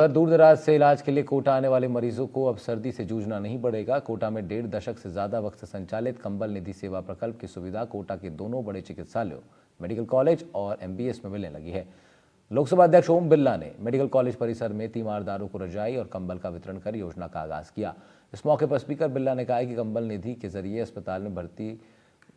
दूर दराज से इलाज के लिए कोटा आने वाले मरीजों को अब सर्दी से जूझना नहीं पड़ेगा। कोटा में 1.5 दशक से ज्यादा वक्त से संचालित कंबल निधि सेवा प्रकल्प की सुविधा कोटा के दोनों बड़े चिकित्सालयों मेडिकल कॉलेज और एमबीएस में मिलने लगी है। लोकसभा अध्यक्ष ओम बिरला ने मेडिकल कॉलेज परिसर में तीमारदारों को रजाई और कंबल का वितरण कर योजना का आगाज किया। इस मौके पर स्पीकर बिरला ने कहा कि कंबल निधि के जरिए अस्पताल में भर्ती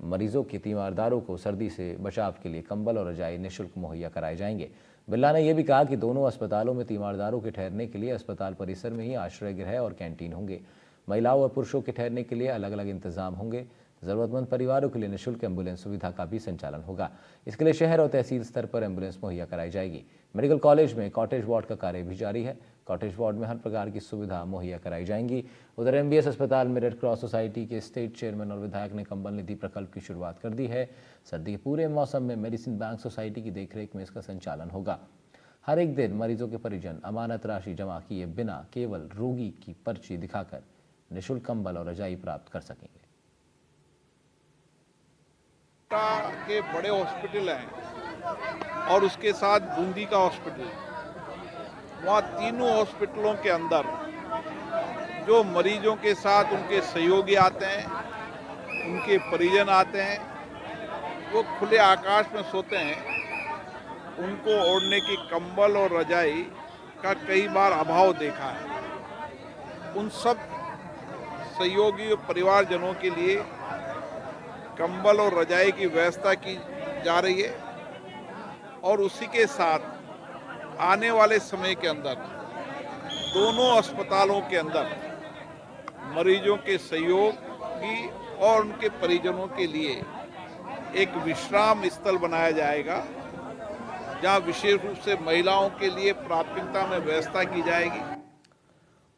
मरीजों के तीमारदारों को सर्दी से बचाव के लिए कंबल और रजाई निःशुल्क मुहैया कराए जाएंगे। बिरला ने यह भी कहा कि दोनों अस्पतालों में तीमारदारों के ठहरने के लिए अस्पताल परिसर में ही आश्रय गृह और कैंटीन होंगे। महिलाओं और पुरुषों के ठहरने के लिए अलग अलग इंतजाम होंगे। जरूरतमंद परिवारों के लिए निःशुल्क एम्बुलेंस सुविधा का भी संचालन होगा। इसके लिए शहर और तहसील स्तर पर एम्बुलेंस मुहैया कराई जाएगी। मेडिकल कॉलेज में कॉटेज वार्ड का कार्य भी जारी है। कॉटेज वार्ड में हर प्रकार की सुविधा मुहैया कराई जाएंगी। उधर एमबीएस अस्पताल में रेड क्रॉस सोसाइटी के स्टेट चेयरमैन और विधायक ने कंबल निधि प्रकल्प की शुरुआत कर दी है। सर्दी के पूरे मौसम में मेडिसिन बैंक सोसाइटी की देखरेख में इसका संचालन होगा। हर एक दिन मरीजों के परिजन अमानत राशि जमा किए बिना केवल रोगी की पर्ची दिखाकर निःशुल्क कंबल और रजाई प्राप्त कर सकेंगे। के बड़े हॉस्पिटल हैं और उसके साथ बूंदी का हॉस्पिटल, वहाँ तीनों हॉस्पिटलों के अंदर जो मरीजों के साथ उनके सहयोगी आते हैं, उनके परिजन आते हैं, वो खुले आकाश में सोते हैं, उनको ओढ़ने की कंबल और रजाई का कई बार अभाव देखा है। उन सब सहयोगी और परिवारजनों के लिए कंबल और रजाई की व्यवस्था की जा रही है और उसी के साथ आने वाले समय के अंदर दोनों अस्पतालों के अंदर मरीजों के सहयोगी और उनके परिजनों के लिए एक विश्राम स्थल बनाया जाएगा, जहां विशेष रूप से महिलाओं के लिए प्राथमिकता में व्यवस्था की जाएगी।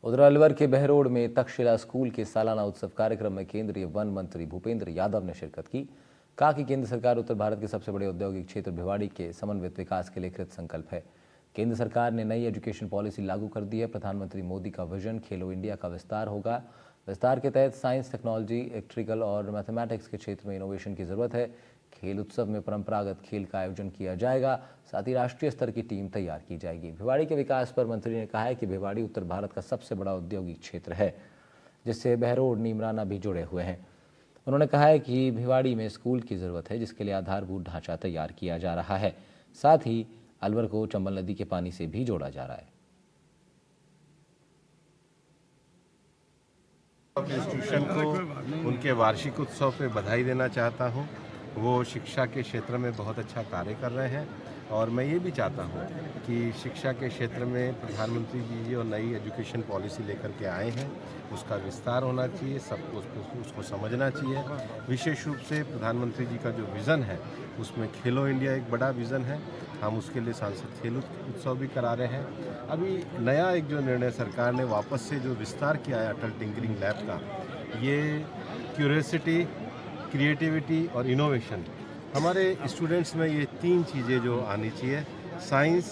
उधर अलवर के बहरोड में तक्षशिला स्कूल के सालाना उत्सव कार्यक्रम में केंद्रीय वन मंत्री भूपेंद्र यादव ने शिरकत की। कहा कि केंद्र सरकार उत्तर भारत के सबसे बड़े औद्योगिक क्षेत्र भिवाड़ी के समन्वित विकास के लिए कृत संकल्प है। केंद्र सरकार ने नई एजुकेशन पॉलिसी लागू कर दी है। प्रधानमंत्री मोदी का विजन खेलो इंडिया का विस्तार होगा। विस्तार के तहत साइंस, टेक्नोलॉजी, इलेक्ट्रिकल और मैथमेटिक्स के क्षेत्र में इनोवेशन की जरूरत है। खेल उत्सव में परंपरागत खेल का आयोजन किया जाएगा, साथ ही राष्ट्रीय स्तर की टीम तैयार की जाएगी। भिवाड़ी के विकास पर मंत्री ने कहा है कि भिवाड़ी उत्तर भारत का सबसे बड़ा औद्योगिक क्षेत्र है, जिससे बहरोड, नीमराना भी जुड़े हुए हैं। उन्होंने कहा है कि भिवाड़ी में स्कूल की जरूरत है, जिसके लिए आधारभूत ढांचा तैयार किया जा रहा है। साथ ही अलवर को चंबल नदी के पानी से भी जोड़ा जा रहा है। इंस्टीट्यूशन को उनके वार्षिक उत्सव पे बधाई देना चाहता हूँ। वो शिक्षा के क्षेत्र में बहुत अच्छा कार्य कर रहे हैं और मैं ये भी चाहता हूँ कि शिक्षा के क्षेत्र में प्रधानमंत्री जी जो नई एजुकेशन पॉलिसी लेकर के आए हैं, उसका विस्तार होना चाहिए, सबको उसको समझना चाहिए। विशेष रूप से प्रधानमंत्री जी का जो विज़न है, उसमें खेलो इंडिया एक बड़ा विज़न है। हम उसके लिए सांसद खेल उत्सव भी करा रहे हैं। अभी नया एक जो निर्णय सरकार ने वापस से जो विस्तार किया है अटल टिंकरिंग लैब का, ये क्यूरियोसिटी, क्रिएटिविटी और इनोवेशन, हमारे स्टूडेंट्स में ये तीन चीज़ें जो आनी चाहिए, साइंस,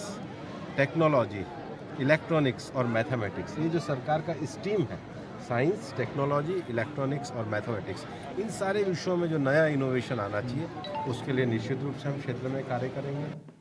टेक्नोलॉजी, इलेक्ट्रॉनिक्स और मैथमेटिक्स, ये जो सरकार का स्ट्रीम है, साइंस, टेक्नोलॉजी, इलेक्ट्रॉनिक्स और मैथमेटिक्स, इन सारे विषयों में जो नया इनोवेशन आना चाहिए, उसके लिए निश्चित रूप से हम क्षेत्र में कार्य करेंगे।